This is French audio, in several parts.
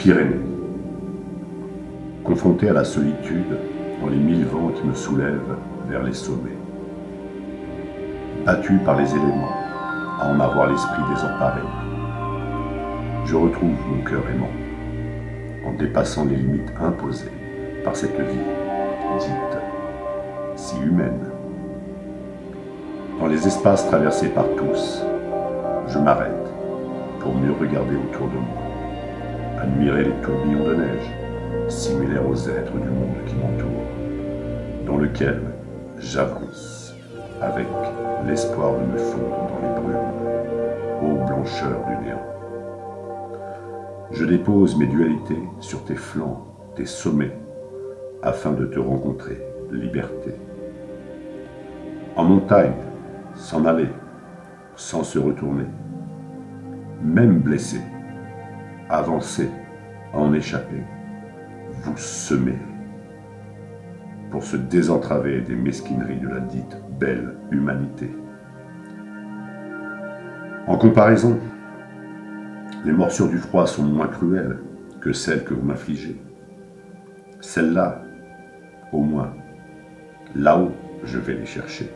Pyrénées. Confronté à la solitude, dans les 1000 vents qui me soulèvent vers les sommets. Battu par les éléments, à en avoir l'esprit désemparé. Je retrouve mon cœur aimant, en dépassant les limites imposées par cette vie dite si humaine. Dans les espaces traversés par tous, je m'arrête pour mieux regarder autour de moi, admirer les tourbillons de neige, similaires aux êtres du monde qui m'entoure, dans lequel j'avance avec l'espoir de me fondre dans les brumes, ô blancheur du néant. Je dépose mes dualités sur tes flancs, tes sommets, afin de te rencontrer, liberté. En montagne, s'en aller, sans se retourner, même blessé, avancer, en échapper, vous semer, pour se désentraver des mesquineries de la dite belle humanité. En comparaison, les morsures du froid sont moins cruelles que celles que vous m'affligez. Celles-là, au moins, là-haut, je vais les chercher.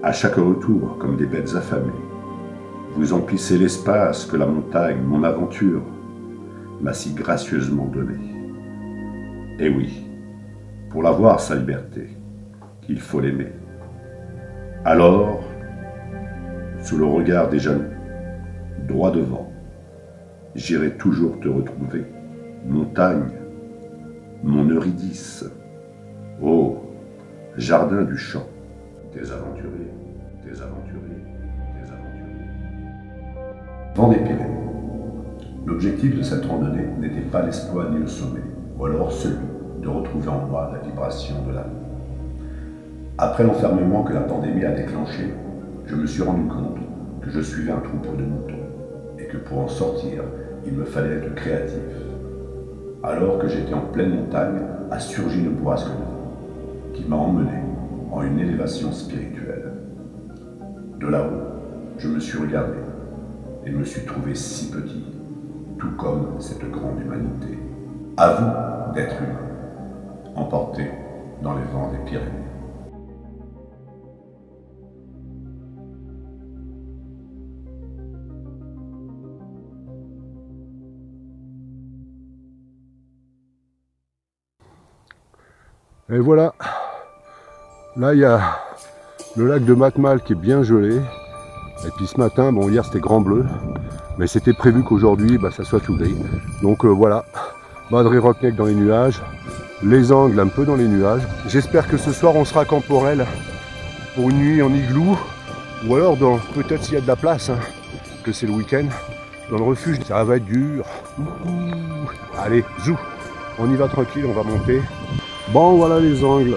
À chaque retour, comme des bêtes affamées, vous emplissez l'espace que la montagne, mon aventure, m'a si gracieusement donné. Et oui, pour l'avoir, sa liberté, il faut l'aimer. Alors, sous le regard des jaloux, droit devant, j'irai toujours te retrouver, montagne, mon Eurydice, ô jardin du champ, des aventuriers, des aventuriers, des aventuriers. Vent des Pyrénées. L'objectif de cette randonnée n'était pas l'exploit ni le sommet, ou alors celui de retrouver en moi la vibration de l'amour. Après l'enfermement que la pandémie a déclenché, je me suis rendu compte que je suivais un troupeau de moutons et que pour en sortir, il me fallait être créatif. Alors que j'étais en pleine montagne, a surgi une bourrasque de vent qui m'a emmené en une élévation spirituelle. De là-haut, je me suis regardé et me suis trouvé si petit, tout comme cette grande humanité. À vous d'être humain, emporté dans les vents des Pyrénées. Et voilà, là il y a le lac de Matmal qui est bien gelé. Et puis ce matin, bon hier c'était grand bleu, mais c'était prévu qu'aujourd'hui ça soit tout gris. Donc voilà, Badri Rockneck dans les nuages, les Angles un peu dans les nuages. J'espère que ce soir on sera Camporelle pour une nuit en igloo, ou alors peut-être s'il y a de la place, que c'est le week-end, dans le refuge. Ça va être dur. Allez, zou, on y va tranquille, on va monter. Bon voilà les Angles.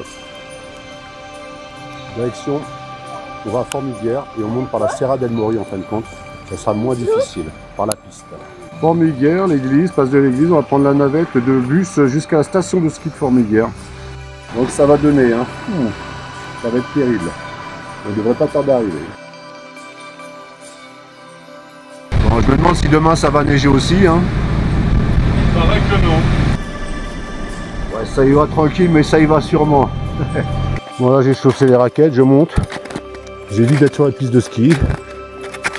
Direction, on va à Formiguère et on monte par la Serra del Mori en fin de compte. Ça sera moins difficile par la piste. Formiguère, l'église, place de l'église, on va prendre la navette de bus jusqu'à la station de ski de Formiguère. Donc ça va donner, ça va être terrible. On ne devrait pas tarder à arriver. Bon, je me demande si demain ça va neiger aussi. Il paraît que non. Ouais, ça y va tranquille, mais ça y va sûrement. Bon là j'ai chaussé les raquettes, je monte. J'évite d'être sur la piste de ski.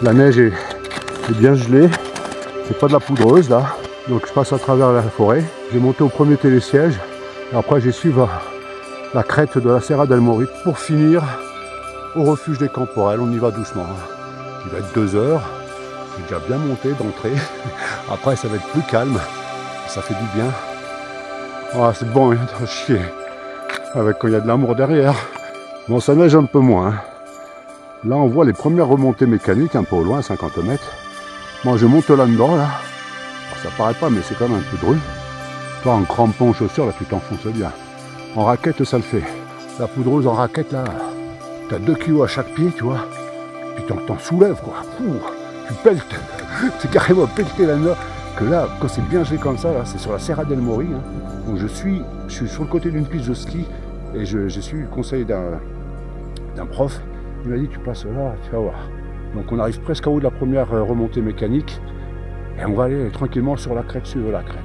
La neige est bien gelée. C'est pas de la poudreuse là. Donc je passe à travers la forêt. J'ai monté au premier télésiège. Et après j'ai suivi la crête de la Serra del Mori pour finir au refuge des Camporelles. On y va doucement. Il va être 2 heures. J'ai déjà bien monté d'entrée. Après ça va être plus calme. Ça fait du bien. Oh, c'est bon, il y a de chier. Avec quand il y a de l'amour derrière. Bon, ça neige un peu moins. Là, on voit les premières remontées mécaniques, un peu au loin, 50 mètres. Moi, je monte là-dedans, là. Alors, ça paraît pas, mais c'est quand même un peu drôle. Toi, en crampon, chaussures, là, tu t'enfonces bien. En raquette, ça le fait. La poudreuse en raquette, là, t'as 2 kilos à chaque pied, tu vois. Puis t'en soulèves, quoi. Tu pelletes. C'est carrément pelleté là-dedans. Que là, quand c'est bien gelé comme ça, là, c'est sur la Serra del Mori. Donc je suis sur le côté d'une piste de ski et j'ai suivi le conseil d'un prof. Il m'a dit tu passes là, tu vas voir. Donc on arrive presque en haut de la première remontée mécanique Et on va aller tranquillement sur la crête, suivre la crête.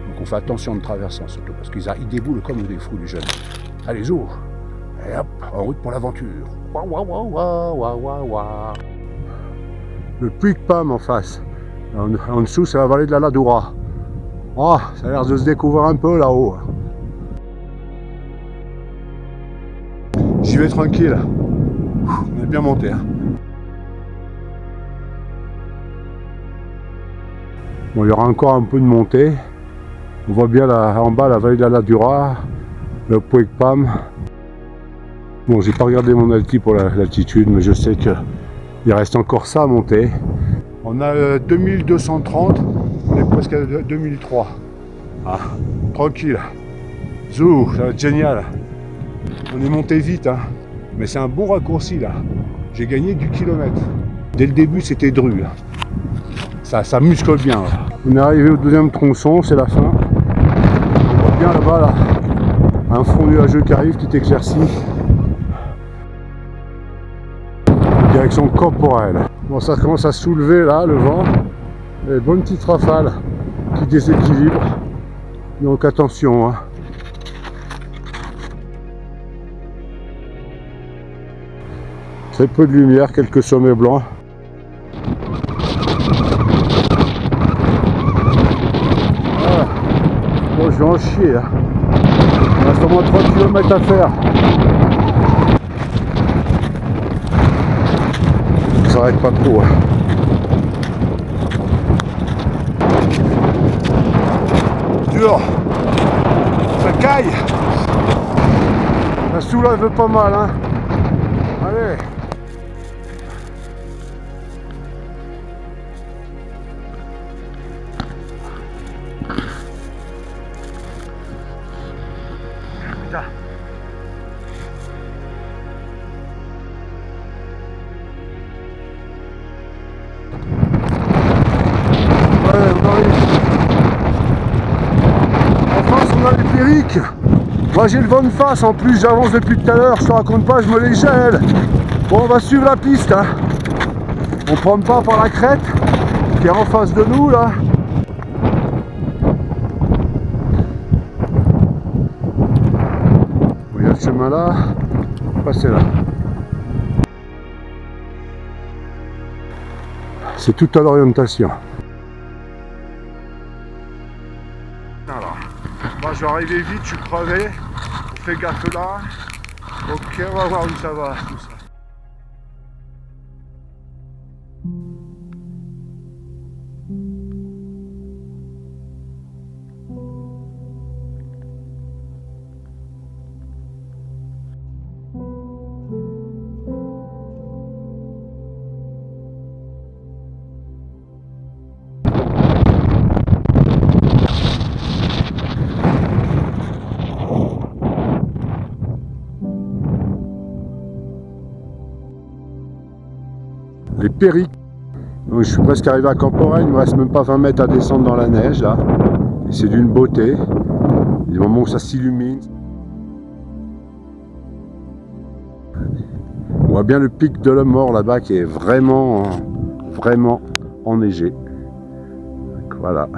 Donc on fait attention de traversant surtout, parce qu'ils déboulent comme des fous, les jeunes. Allez, zou! Et hop, en route pour l'aventure. Le Puig Pam en face. En dessous, c'est la vallée de la Ladoura. Oh, ça a l'air de se découvrir un peu là-haut. J'y vais tranquille. On est bien monté. Hein. Bon, il y aura encore un peu de montée. On voit bien là, en bas la vallée de la Ladoura, le Puig Pam. Bon, j'ai pas regardé mon alti pour l'altitude, mais je sais qu'il reste encore ça à monter. On a 2230, on est presque à 2003. Ah, tranquille. Zou, ça va être génial. On est monté vite, hein. Mais c'est un bon raccourci là. J'ai gagné du kilomètre. Dès le début, c'était dru. Hein. Ça muscle bien. Là. On est arrivé au deuxième tronçon, c'est la fin. On voit bien là-bas, là, un front nuageux qui arrive, qui t'éclaircit. Direction corporelle. Bon, ça commence à soulever là, le vent. Et bonne petite rafale qui déséquilibre. Donc attention. Hein. Très peu de lumière, quelques sommets blancs. Ah. Bon, je vais en chier. Hein. Il reste au moins 3 km à faire. Ça n'arrête pas trop. Hein. Dur. Ça caille. Ça soulève pas mal. Hein. Allez. Putain. Moi j'ai le vent de face en plus, j'avance depuis tout à l'heure, je te raconte pas, je me les gèle. Bon, on va suivre la piste. Hein. On prend pas par la crête qui est en face de nous là. Il y a le chemin là, passer là. C'est tout à l'orientation. Alors, moi je vais arriver vite, je suis crevé. Fais gaffe là. Ok, on va voir où ça va tout ça. Les Périques. Donc, je suis presque arrivé à Camporelle, il ne me reste même pas 20 mètres à descendre dans la neige là. Et c'est d'une beauté. Il y a des moments où ça s'illumine. On voit bien le pic de la Mort là-bas qui est vraiment enneigé. Donc, voilà.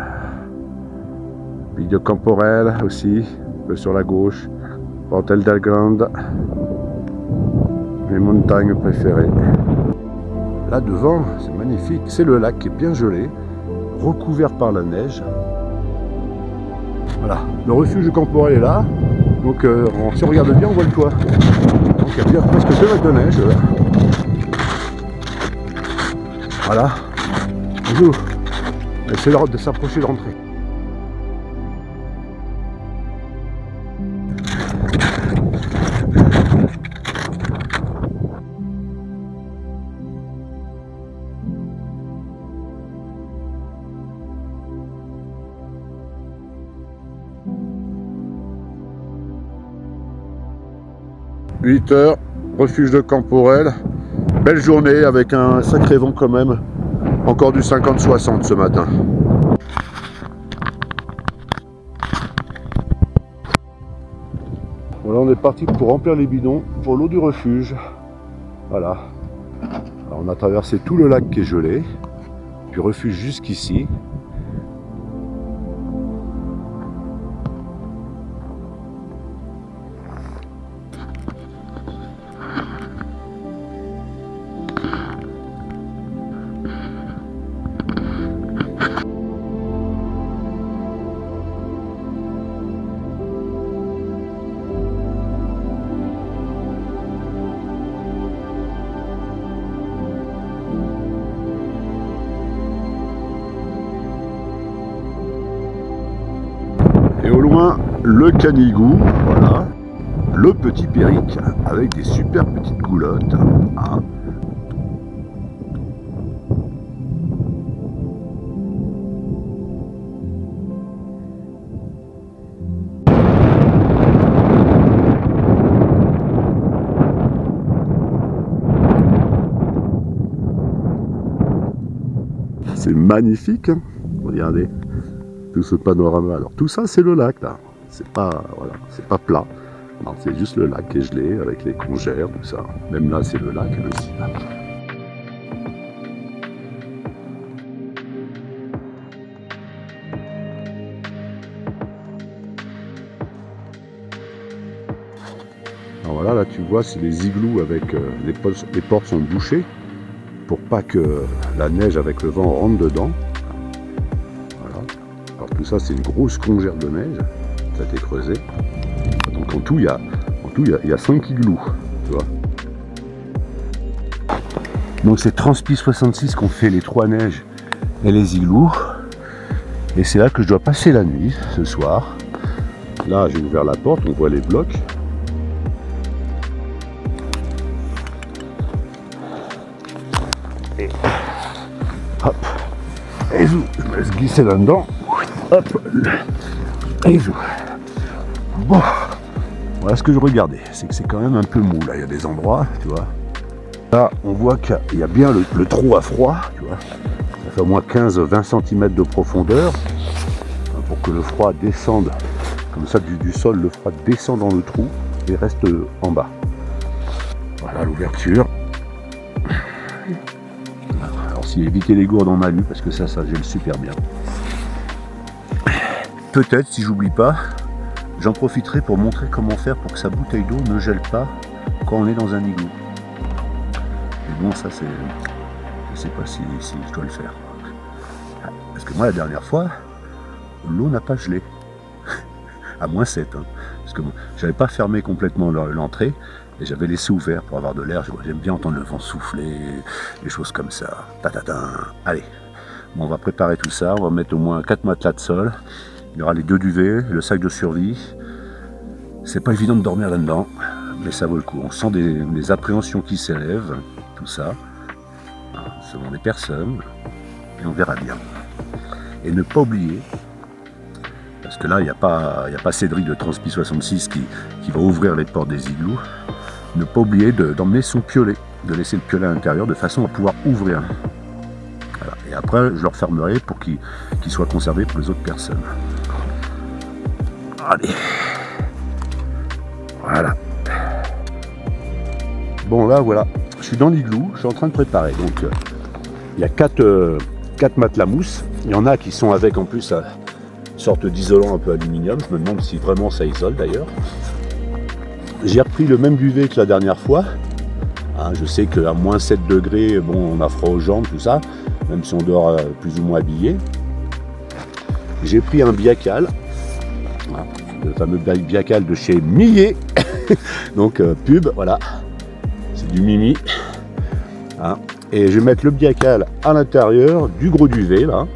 Pic de Camporelle aussi, un peu sur la gauche. Portel del Grande. Mes montagnes préférées. Là devant, c'est magnifique, c'est le lac qui est bien gelé, recouvert par la neige. Voilà, le refuge de Camporelle est là, donc si on regarde bien, on voit le toit. Donc il y a bien presque 2 mètres de neige. Voilà, bonjour. C'est l'heure de s'approcher de rentrer. « 8 heures, refuge de Camporelle, belle journée avec un sacré vent quand même, encore du 50-60 ce matin. Voilà, on est parti pour remplir les bidons pour l'eau du refuge. Voilà. Alors, on a traversé tout le lac qui est gelé. puis refuge jusqu'ici. Et au loin, le Canigou, voilà, le petit Péric, avec des super petites goulottes. Hein. C'est magnifique, hein. Regardez. Tout ce panorama. Alors tout ça c'est le lac là. C'est pas voilà, c'est pas plat. C'est juste le lac qui est gelé avec les congères, tout ça. Même là c'est le lac aussi. Là. Alors voilà, là tu vois c'est les igloos avec les portes sont bouchées pour pas que la neige avec le vent rentre dedans. Tout ça c'est une grosse congère de neige, ça a été creusé. Donc en tout il y a 5 igloos, tu vois. Donc c'est Transpi 66 qu'on fait les 3 neiges et les igloos. Et c'est là que je dois passer la nuit ce soir. Là j'ai ouvert la porte, on voit les blocs. Et hop, et je me laisse glisser là-dedans. Hop, et je... Bon, voilà ce que je regardais, c'est que c'est quand même un peu mou là, il y a des endroits, tu vois. Là, on voit qu'il y a bien le trou à froid, tu vois. Ça fait au moins 15-20 cm de profondeur, pour que le froid descende, comme ça du sol, le froid descend dans le trou et reste en bas. Voilà l'ouverture. Alors si éviter les gourdes en alu, parce que ça gèle super bien. Peut-être, si j'oublie pas, j'en profiterai pour montrer comment faire pour que sa bouteille d'eau ne gèle pas quand on est dans un igloo. Mais bon, ça c'est... Je sais pas si je dois le faire. Parce que moi, la dernière fois, l'eau n'a pas gelé. À moins 7. Hein. Parce que bon, j'avais pas fermé complètement l'entrée et j'avais laissé ouvert pour avoir de l'air. J'aime bien entendre le vent souffler, des choses comme ça. Allez, bon, on va préparer tout ça. On va mettre au moins 4 matelas de sol. Il y aura les 2 duvets, le sac de survie. C'est pas évident de dormir là-dedans, mais ça vaut le coup. On sent des appréhensions qui s'élèvent, tout ça, selon les personnes, et on verra bien. Et ne pas oublier, parce que là, il n'y a pas Cédric de Transpi 66 qui va ouvrir les portes des igloos, ne pas oublier d'emmener son piolet, de laisser le piolet à l'intérieur de façon à pouvoir ouvrir. Voilà. Et après, je le refermerai pour qu'il soit conservé pour les autres personnes. Allez. Voilà. Bon, là, voilà. Je suis dans l'igloo, je suis en train de préparer. Donc, il y a 4 matelas mousse. Il y en a qui sont avec, en plus, une sorte d'isolant un peu aluminium. Je me demande si vraiment ça isole, d'ailleurs. J'ai repris le même duvet que la dernière fois. Hein, je sais qu'à moins 7 degrés, bon, on a froid aux jambes, tout ça. Même si on dort plus ou moins habillé. J'ai pris un Biacal, le fameux Biacal de chez Millet, donc pub, voilà, c'est du Mimi. Hein. Et je vais mettre le Biacal à l'intérieur du gros duvet, là.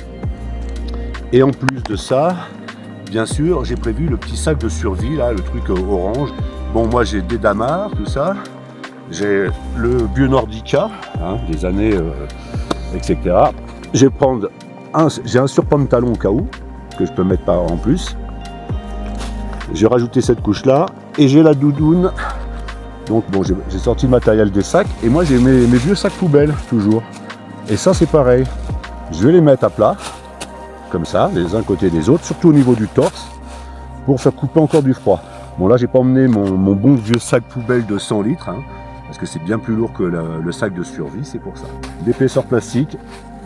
Et en plus de ça, bien sûr, j'ai prévu le petit sac de survie, là, le truc orange. Bon, moi j'ai des damards, tout ça. J'ai le Bionordica, hein, des années... etc. Je vais prendre j'ai un surpantalon au cas où, que je peux mettre par en plus. J'ai rajouté cette couche là, et j'ai la doudoune. Donc bon, j'ai sorti le matériel des sacs, et moi j'ai mes vieux sacs poubelles, toujours. Et ça c'est pareil. Je vais les mettre à plat, comme ça, les uns côté des autres, surtout au niveau du torse, pour faire couper encore du froid. Bon là j'ai pas emmené mon bon vieux sac poubelle de 100 litres, hein, parce que c'est bien plus lourd que le sac de survie, c'est pour ça. D'épaisseur plastique,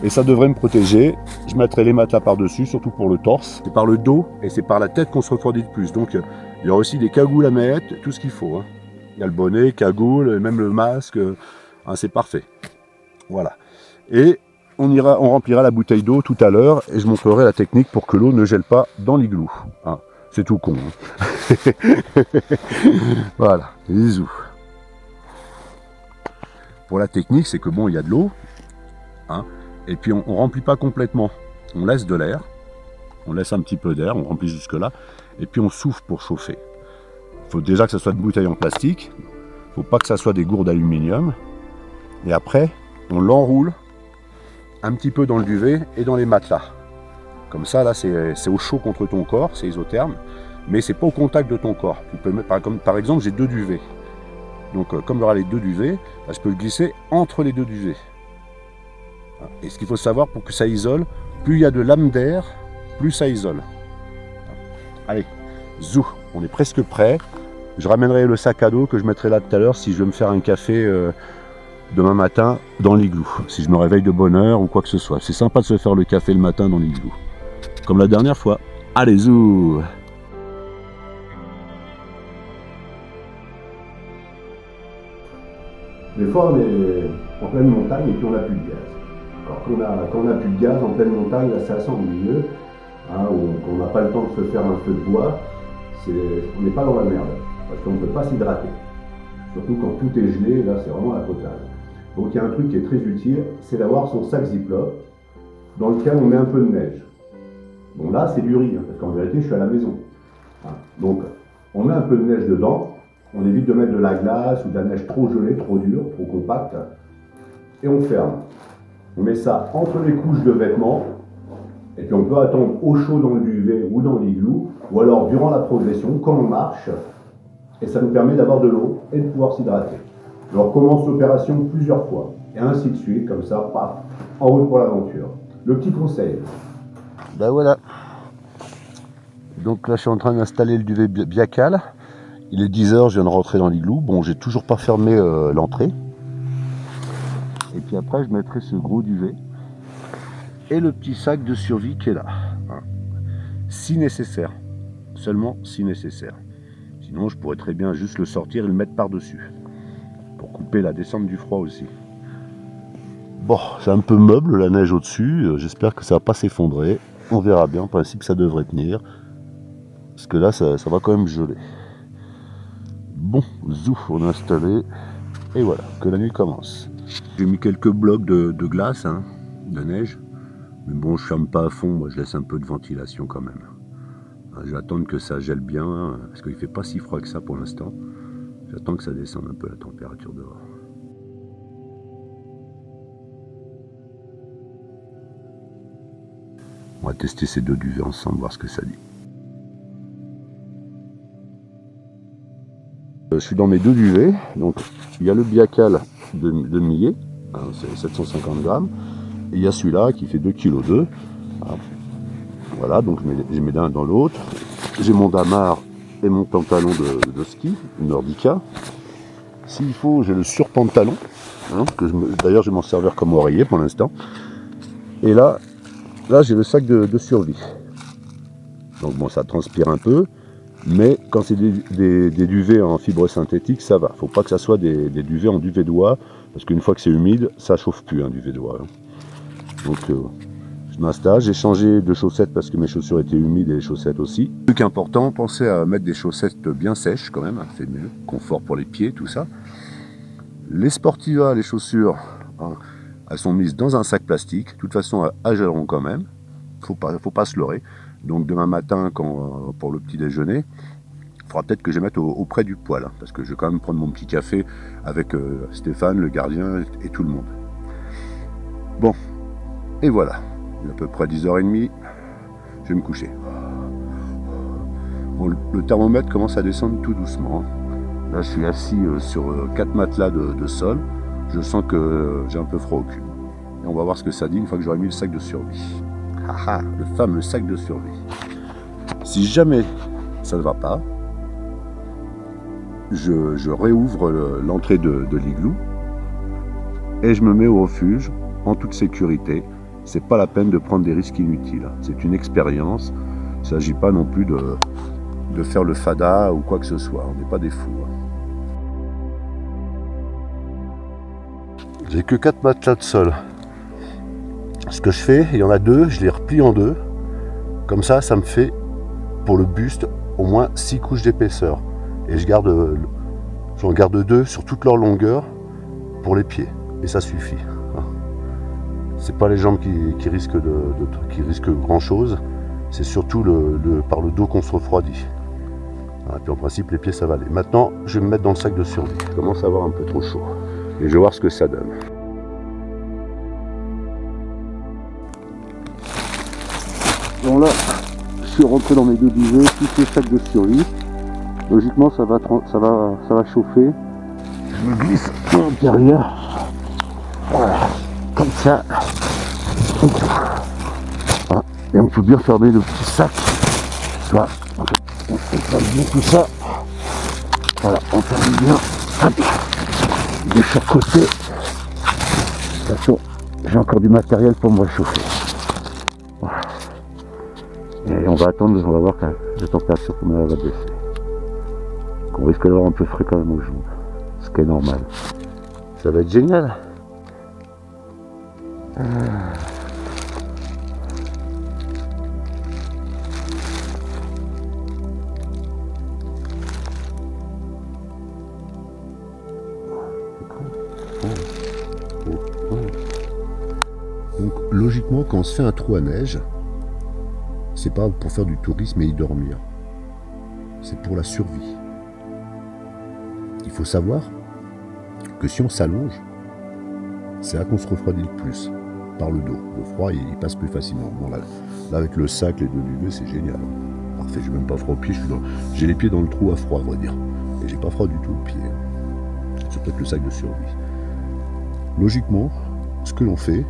Et ça devrait me protéger. Je mettrai les matelas par-dessus, surtout pour le torse. C'est par le dos et c'est par la tête qu'on se refroidit le plus. Donc il y aura aussi des cagoules à mettre, tout ce qu'il faut. Hein. Il y a le bonnet, cagoule, même le masque. Hein, c'est parfait. Voilà. Et on remplira la bouteille d'eau tout à l'heure et je montrerai la technique pour que l'eau ne gèle pas dans l'igloo. Hein. C'est tout con. Hein. Voilà, bisous. Pour la technique, c'est que bon, il y a de l'eau, hein, et puis on remplit pas complètement. On laisse de l'air, on laisse un petit peu d'air, on remplit jusque là, et puis on souffle pour chauffer. Il faut déjà que ce soit une bouteille en plastique, il ne faut pas que ça soit des gourdes d'aluminium, et après, on l'enroule un petit peu dans le duvet et dans les matelas. Comme ça, là, c'est au chaud contre ton corps, c'est isotherme, mais c'est pas au contact de ton corps. Tu peux mettre, par exemple, j'ai 2 duvets. Donc, comme il y aura les 2 duvets, là, je peux le glisser entre les 2 duvets. Et ce qu'il faut savoir, pour que ça isole, plus il y a de lame d'air, plus ça isole. Allez, zou, on est presque prêt. Je ramènerai le sac à dos que je mettrai là tout à l'heure si je veux me faire un café demain matin dans l'igloo. Si je me réveille de bonne heure ou quoi que ce soit. C'est sympa de se faire le café le matin dans l'igloo. Comme la dernière fois. Allez, zou! Des fois, on est en pleine montagne et puis on n'a plus de gaz. Alors, quand on n'a plus de gaz en pleine montagne, là, c'est assez ennuyeux. Hein, on n'a pas le temps de se faire un feu de bois. On n'est pas dans la merde. Parce qu'on ne peut pas s'hydrater. Surtout quand tout est gelé, là, c'est vraiment la totale. Donc, il y a un truc qui est très utile, c'est d'avoir son sac Ziploc dans lequel on met un peu de neige. Bon là c'est du riz, hein, parce qu'en vérité je suis à la maison. Hein. Donc on met un peu de neige dedans, on évite de mettre de la glace ou de la neige trop gelée, trop dure, trop compacte, et on ferme. On met ça entre les couches de vêtements, et puis on peut attendre au chaud dans le duvet ou dans l'igloo, ou alors durant la progression, quand on marche, et ça nous permet d'avoir de l'eau et de pouvoir s'hydrater. Alors on commence l'opération plusieurs fois, et ainsi de suite, comme ça, paf, en route pour l'aventure. Le petit conseil. Ben voilà. Donc là je suis en train d'installer le duvet Biacal. Il est 10 h, je viens de rentrer dans l'igloo. Bon, j'ai toujours pas fermé l'entrée. Et puis après je mettrai ce gros duvet. Et le petit sac de survie qui est là. Hein. Si nécessaire. Seulement si nécessaire. Sinon je pourrais très bien juste le sortir et le mettre par-dessus. Pour couper la descente du froid aussi. Bon, c'est un peu meuble la neige au-dessus. J'espère que ça va pas s'effondrer. On verra bien, en principe ça devrait tenir. Parce que là ça va quand même geler. Bon, zou, on a installé. Et voilà, que la nuit commence. J'ai mis quelques blocs de glace, hein, de neige. Mais bon, je ferme pas à fond, moi je laisse un peu de ventilation quand même. Je vais attendre que ça gèle bien, parce qu'il fait pas si froid que ça pour l'instant. J'attends que ça descende un peu la température dehors. On va tester ces 2 duvets ensemble, voir ce que ça dit. Je suis dans mes 2 duvets, donc il y a le Biacal de millet, hein, c'est 750 grammes, et il y a celui-là qui fait 2,2 kg. Voilà, donc je mets l'un dans l'autre. J'ai mon damar et mon pantalon de ski, Nordica. S'il faut, j'ai le surpantalon, hein, d'ailleurs je vais m'en servir comme oreiller pour l'instant. Et là j'ai le sac de survie. Donc bon, ça transpire un peu, mais quand c'est des duvets en fibre synthétique, ça va. Faut pas que ça soit des duvets en duvet d'oie, parce qu'une fois que c'est humide, ça chauffe plus un duvet d'oie. Hein. Donc je m'installe, j'ai changé de chaussettes parce que mes chaussures étaient humides et les chaussettes aussi. Truc important, pensez à mettre des chaussettes bien sèches quand même, hein, c'est mieux, confort pour les pieds, tout ça. Les Sportiva, les chaussures, hein, elles sont mises dans un sac plastique. De toute façon, elles gèleront quand même. Faut pas se leurrer. Donc demain matin, pour le petit déjeuner, il faudra peut-être que je les mette auprès du poêle. Hein, parce que je vais quand même prendre mon petit café avec Stéphane, le gardien et tout le monde. Bon, et voilà. Il est à peu près 10h30. Je vais me coucher. Bon, le thermomètre commence à descendre tout doucement. Là, je suis assis sur 4 matelas de sol. Je sens que j'ai un peu froid au cul. Et on va voir ce que ça dit une fois que j'aurai mis le sac de survie. Haha, le fameux sac de survie. Si jamais ça ne va pas, je réouvre l'entrée de l'igloo et je me mets au refuge en toute sécurité c'est pas la peine de prendre des risques inutiles. C'est une expérience. Il ne s'agit pas non plus de faire le fada ou quoi que ce soit. On n'est pas des fous. J'ai que 4 matelas de sol. Ce que je fais, il y en a 2, je les replie en 2. Comme ça, ça me fait pour le buste au moins 6 couches d'épaisseur. Et j'en garde 2 sur toute leur longueur pour les pieds. Et ça suffit. C'est pas les jambes qui risquent grand chose. C'est surtout par le dos qu'on se refroidit. Et puis en principe, les pieds ça va aller. Maintenant, je vais me mettre dans le sac de survie. Je commence à avoir un peu trop chaud. Et je vais voir ce que ça donne. Bon là, je suis rentré dans mes 2 duvets, tous les sacs de survie. Logiquement, ça va chauffer. Je me glisse à l'intérieur. Voilà, comme ça. Voilà. Et on peut bien fermer le petit sac. Voilà. On ferme bien tout ça. Voilà, on ferme bien. Hop. De chaque côté. De toute façon, j'ai encore du matériel pour me réchauffer. Voilà. Et on va attendre, on va voir quand la température va baisser. On risque d'avoir un peu frais quand même aux joues, ce qui est normal. Ça va être génial. Donc logiquement, quand on se fait un trou à neige, c'est pas pour faire du tourisme et y dormir. C'est pour la survie. Il faut savoir que si on s'allonge, c'est là qu'on se refroidit le plus, par le dos. Le froid, il passe plus facilement. Bon, là avec le sac, les 2 duvets, c'est génial. Parfait, j'ai même pas froid aux pieds, j'ai les pieds dans le trou à froid, à vrai dire. Et j'ai pas froid du tout aux pieds. C'est peut-être le sac de survie. Logiquement, ce que l'on fait,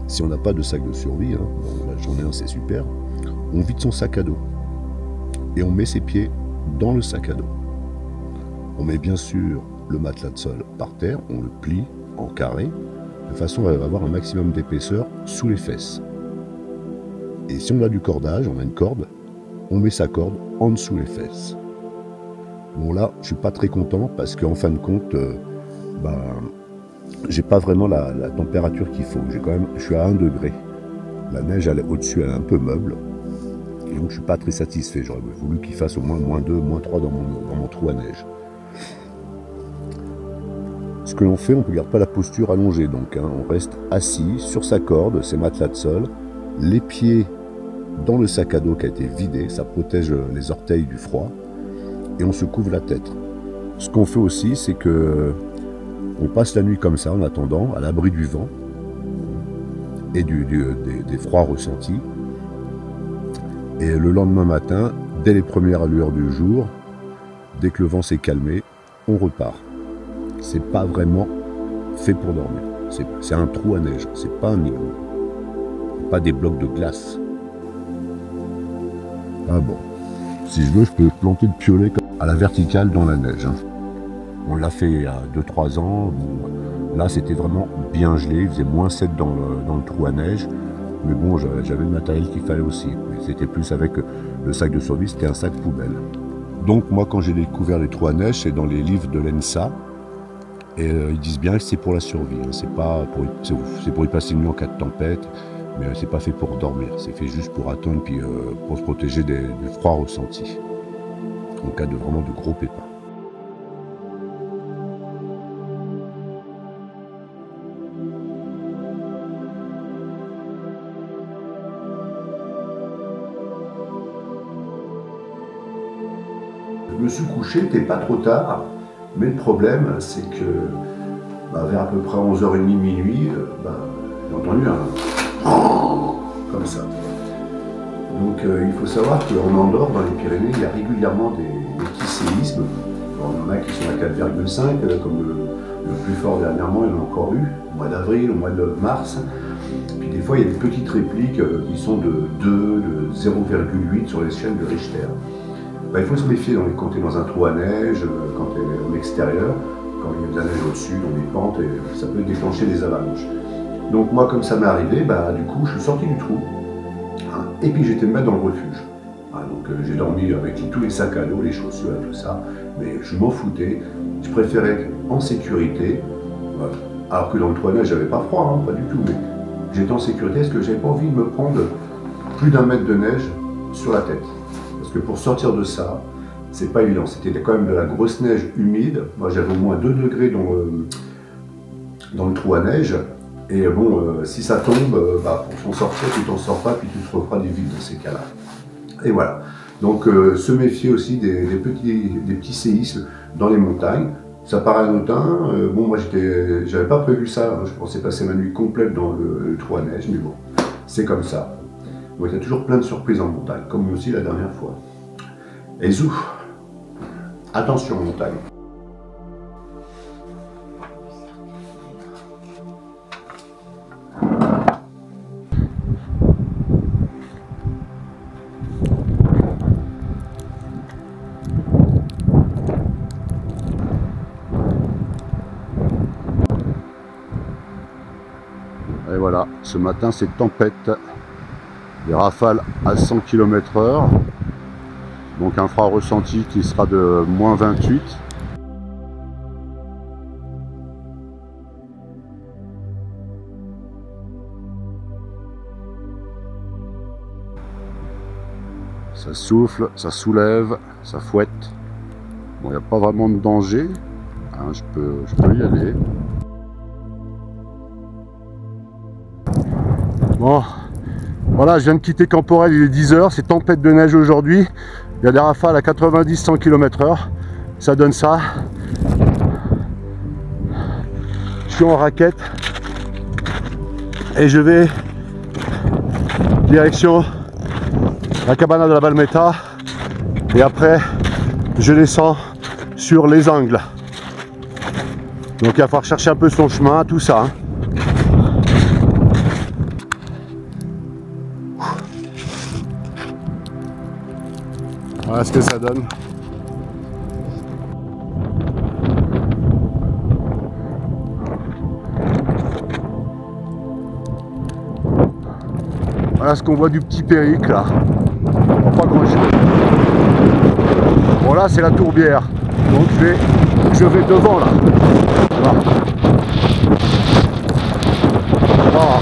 si on n'a pas de sac de survie, bon, là j'en ai un, c'est super, on vide son sac à dos. Et on met ses pieds dans le sac à dos. On met bien sûr le matelas de sol par terre, on le plie en carré, de façon à avoir un maximum d'épaisseur sous les fesses. Et si on a du cordage, on a une corde, on met sa corde en dessous les fesses. Bon là, je suis pas très content parce qu'en fin de compte, j'ai pas vraiment la température qu'il faut. Je suis à 1 degré. La neige au-dessus, elle est un peu meuble. Et donc je suis pas très satisfait. J'aurais voulu qu'il fasse au moins -2, -3 dans mon trou à neige. Ce que l'on fait, on ne garde pas la posture allongée. Donc on reste assis sur sa corde, ses matelas de sol, les pieds dans le sac à dos qui a été vidé. Ça protège les orteils du froid. Et on se couvre la tête. Ce qu'on fait aussi, c'est que on passe la nuit comme ça, en attendant, à l'abri du vent et des froids ressentis. Et le lendemain matin, dès les premières lueurs du jour, dès que le vent s'est calmé, on repart. C'est pas vraiment fait pour dormir. C'est un trou à neige, c'est pas un igloo. Pas des blocs de glace. Ah bon. Si je veux, je peux planter le piolet à la verticale dans la neige. On l'a fait il y a 2-3 ans. Bon, là, c'était vraiment bien gelé. Il faisait -7 dans le trou à neige. Mais bon, j'avais le matériel qu'il fallait aussi. C'était plus avec le sac de survie, c'était un sac poubelle. Donc moi, quand j'ai découvert les trous à neige, c'est dans les livres de l'ENSA. Et ils disent bien que c'est pour la survie. C'est pour y passer une nuit en cas de tempête. Mais c'est pas fait pour dormir. C'est fait juste pour attendre, puis pour se protéger des froids ressentis. En cas de vraiment de gros pépins. Je me suis couché, il n'était pas trop tard, mais le problème, c'est que vers à peu près 11h30, minuit, j'ai entendu comme ça. Donc il faut savoir qu'en Andorre, dans les Pyrénées, il y a régulièrement des petits séismes. Alors, il y en a qui sont à 4,5, comme le plus fort dernièrement, il y en a encore eu, au mois d'avril, au mois de mars. Puis des fois, il y a des petites répliques qui sont de 2, de 0,8 sur l'échelle de Richter. Il faut se méfier quand tu es dans un trou à neige, quand tu es en extérieur, quand il y a de la neige au-dessus, dans des pentes, et ça peut déclencher des avalanches. Donc moi, comme ça m'est arrivé, du coup, je suis sorti du trou. Hein, et puis j'étais me mettre dans le refuge. Donc j'ai dormi avec tous les sacs à dos, les chaussures et tout ça. Mais je m'en foutais. Je préférais être en sécurité. Alors que dans le trou à neige, j'avais pas froid, hein, pas du tout. Mais j'étais en sécurité parce que j'avais pas envie de me prendre plus d'1 mètre de neige sur la tête. Parce que pour sortir de ça, c'est pas évident. C'était quand même de la grosse neige humide. Moi, j'avais au moins 2 degrés dans le trou à neige. Et bon, si ça tombe, pour s'en sortir, tu t'en sors pas, puis tu te refroidis vite dans ces cas-là. Et voilà. Donc, se méfier aussi des petits séismes dans les montagnes. Ça paraît anodin. Bon, moi, j'avais pas prévu ça. Je pensais passer ma nuit complète dans le trou à neige, mais bon, c'est comme ça. Donc, il y a toujours plein de surprises en montagne, comme aussi la dernière fois. Et zou, attention en montagne. Et voilà, ce matin c'est tempête, des rafales à 100 km/h, donc un froid ressenti qui sera de -28. Ça souffle, ça soulève, ça fouette. Bon, il n'y a pas vraiment de danger, hein, je peux y aller. Bon, voilà, je viens de quitter Camporelle, il est 10 h, c'est tempête de neige aujourd'hui. Il y a des rafales à 90-100 km/h, ça donne ça. Je suis en raquette et je vais direction la cabana de la Balmeta et après je descends sur les Angles. Donc il va falloir chercher un peu son chemin, tout ça. Voilà ce que ça donne. Voilà ce qu'on voit du petit Péric là. Pas grand chose. Bon là c'est la tourbière. Donc je vais devant là. Voilà. Voilà.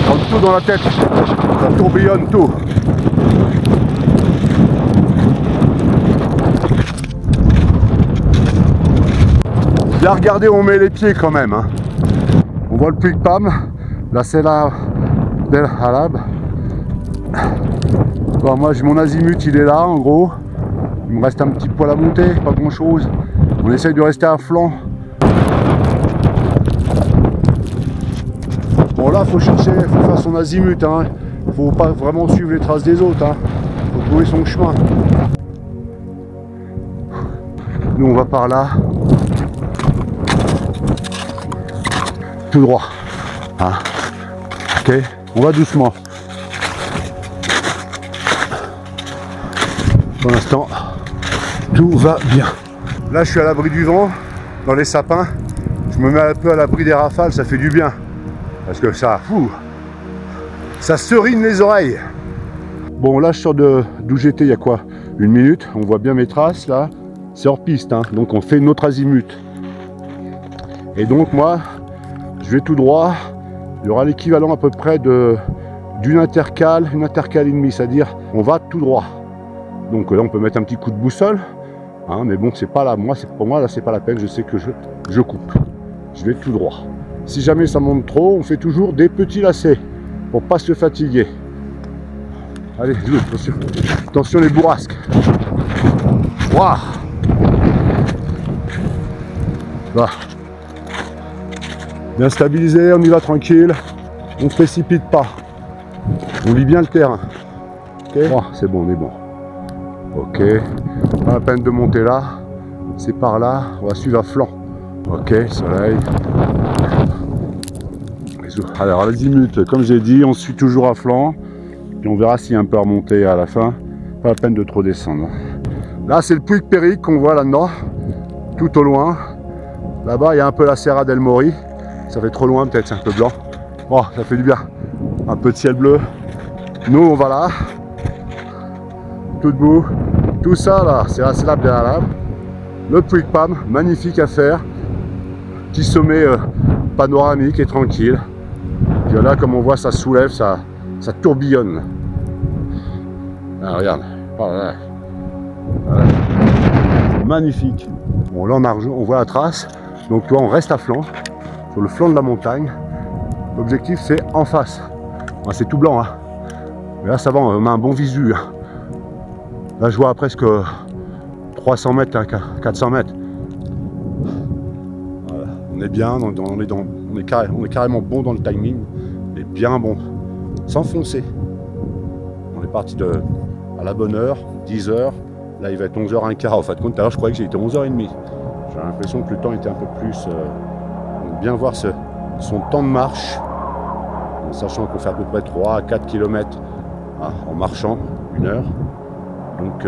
Comme tout dans la tête. Ça tourbillonne tout. Bien regarder où on met les pieds quand même. Hein. On voit le Puy de Pam. Là c'est la Del Halab. Bon, moi mon azimut il est là en gros. Il me reste un petit poil à monter, pas grand chose. On essaye de rester à flanc. Bon là faut chercher, faut faire son azimut. Hein. Faut pas vraiment suivre les traces des autres. Hein. Faut trouver son chemin. Nous on va par là. Tout droit. Hein. Ok, on va doucement. Pour l'instant, tout va bien. Là, je suis à l'abri du vent, dans les sapins. Je me mets un peu à l'abri des rafales, ça fait du bien. Parce que ça, ça serine les oreilles. Bon, là, je sors d'où j'étais il y a quoi? 1 minute. On voit bien mes traces, là. C'est hors piste, hein. Donc on fait notre azimut. Et donc, moi, je vais tout droit. Il y aura l'équivalent à peu près d'une intercale, une intercale et demie, c'est-à-dire on va tout droit. Donc là on peut mettre un petit coup de boussole, hein, mais bon c'est pas là, pour moi là c'est pas la peine, je sais que je coupe. Je vais tout droit. Si jamais ça monte trop, on fait toujours des petits lacets pour pas se fatiguer. Allez, attention, attention les bourrasques. Waouh. Voilà. Bien stabilisé, on y va tranquille, on ne précipite pas, on lit bien le terrain. Okay. Oh, c'est bon, on est bon. Ok, pas la peine de monter là, c'est par là, on va suivre à flanc. Ok, soleil. Alors, l'azimut, comme j'ai dit, on suit toujours à flanc, puis on verra s'il y a un peu à remonter à la fin, pas la peine de trop descendre. Là, c'est le Puy de Péric qu'on voit là-dedans, tout au loin. Là-bas, il y a un peu la Serra del Mori. Ça fait trop loin peut-être, c'est un peu blanc. Oh, ça fait du bien. Un peu de ciel bleu. Nous, on va là. Tout debout. Tout ça là, c'est la slab derrière là. Le Puig Pam, magnifique à faire. Petit sommet panoramique et tranquille. Puis là, comme on voit, ça soulève, ça tourbillonne. Ah, regarde. Oh, là. Voilà. Magnifique. Bon, là, on voit la trace. Donc, tu vois, on reste à flanc, sur le flanc de la montagne. L'objectif, c'est en face. Bon, c'est tout blanc, hein. Mais là, ça va, on a un bon visu. Hein. Là, je vois à presque 300 mètres, hein, 400 mètres. Voilà. On est bien, on est carrément bon dans le timing. Mais bien bon. Sans foncer. On est parti à la bonne heure, 10 h. Là, il va être 11h15. En fin de compte, tout à l'heure, je croyais que j'étais 11h30. J'ai l'impression que le temps était un peu plus... donc, bien voir son temps de marche, en sachant qu'on fait à peu près 3 à 4 km hein, en marchant, 1 heure. Donc,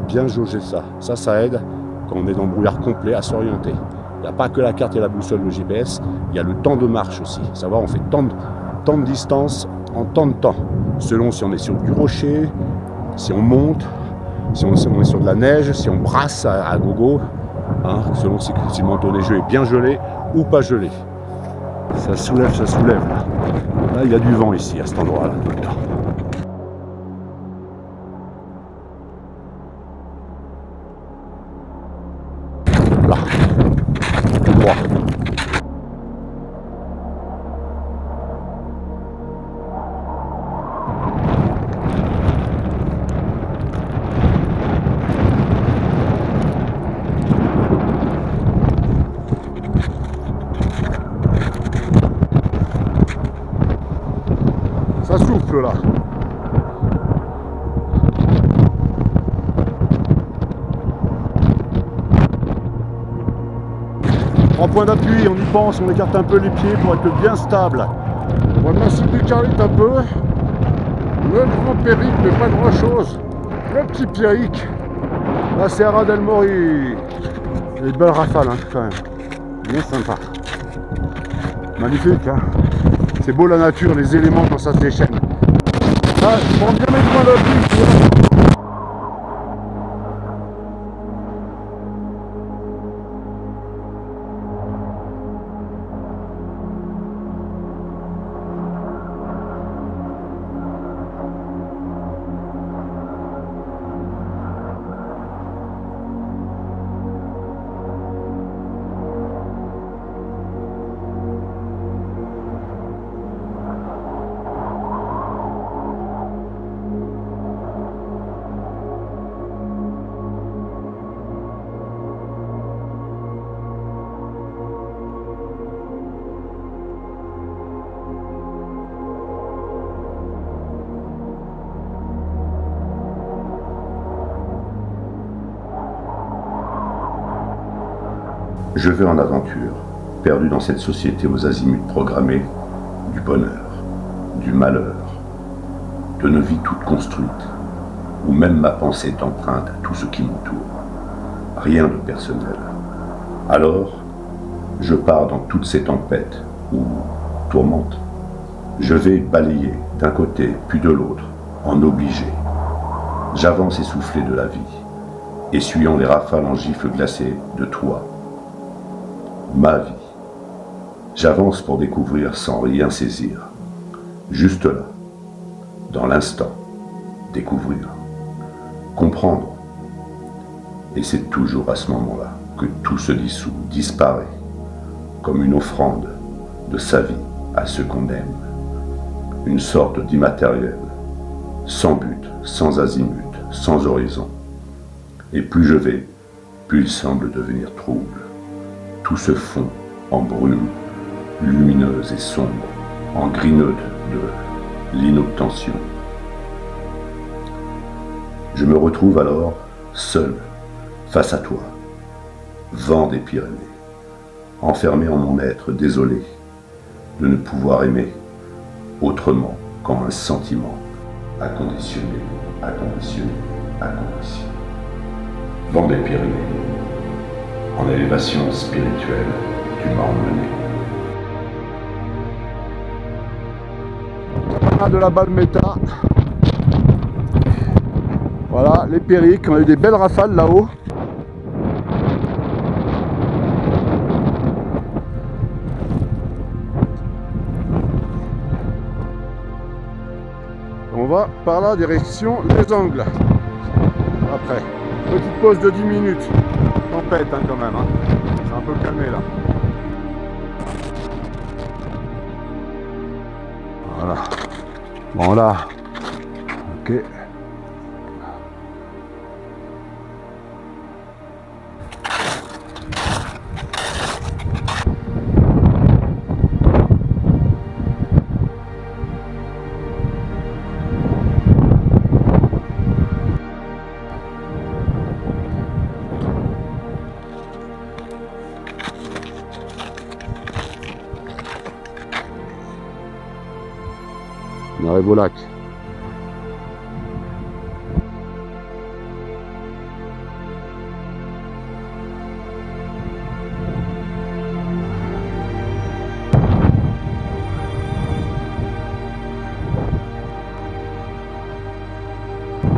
bien jauger ça. Ça aide quand on est dans le brouillard complet à s'orienter. Il n'y a pas que la carte et la boussole, le GPS, il y a le temps de marche aussi. Savoir, on fait tant de distance en tant de temps. Selon si on est sur du rocher, si on monte, si on est sur de la neige, si on brasse à gogo, hein, selon si le manteau neigeux est bien gelé ou pas gelé. Ça soulève, ça soulève. Là, il y a du vent ici, à cet endroit-là, tout le temps. Là, tout droit. Ça souffle là. En point d'appui, on y pense, on écarte un peu les pieds pour être bien stable. On va masser du Carlite un peu. Le grand Péric, mais pas grand chose. Le petit Pierrick. Là c'est Ara del Mori. Il y a de belles rafales hein, quand même. Bien sympa. Magnifique hein. C'est beau la nature, les éléments quand ça se déchaîne. Ah, je prends bien mes points d'appui. Je vais en aventure, perdu dans cette société aux azimuts programmés, du bonheur, du malheur, de nos vies toutes construites, où même ma pensée est empreinte à tout ce qui m'entoure. Rien de personnel. Alors, je pars dans toutes ces tempêtes, ou tourmentes. Je vais balayer d'un côté puis de l'autre, en obligé. J'avance essoufflé de la vie, essuyant les rafales en gifles glacées de toi. Ma vie. J'avance pour découvrir sans rien saisir. Juste là, dans l'instant, découvrir, comprendre. Et c'est toujours à ce moment-là que tout se dissout, disparaît, comme une offrande de sa vie à ceux qu'on aime. Une sorte d'immatériel, sans but, sans azimut, sans horizon. Et plus je vais, plus il semble devenir trouble. Tout se fond en brume, lumineuse et sombre, en grinaude de l'inobtention. Je me retrouve alors seul, face à toi, vent des Pyrénées, enfermé en mon être désolé de ne pouvoir aimer autrement qu'en un sentiment inconditionné, inconditionné, inconditionné. Vent des Pyrénées. En élévation spirituelle, tu m'as emmené. terrain de la Balmeta. Voilà, les Périques, on a eu des belles rafales là-haut. On va par là, direction les Angles. Après, petite pause de 10 minutes. Tempête hein, quand même, hein. C'est un peu calmé là. Voilà. Bon là, ok. On arrive au lac.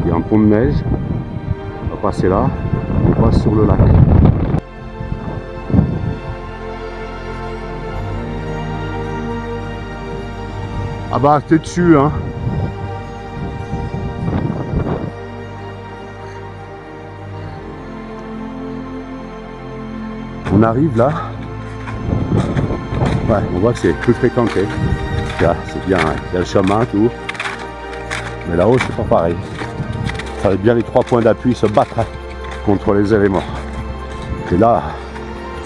Il y a un pont de neige. On va passer là. On passe sur le lac. Ah bah t'es dessus hein. On arrive là. Ouais, on voit que c'est plus fréquenté. C'est bien, il y a le chemin, tout. Mais là-haut c'est pas pareil. Il fallait bien les 3 points d'appui se battre contre les éléments. Et là,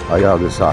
regarde ça.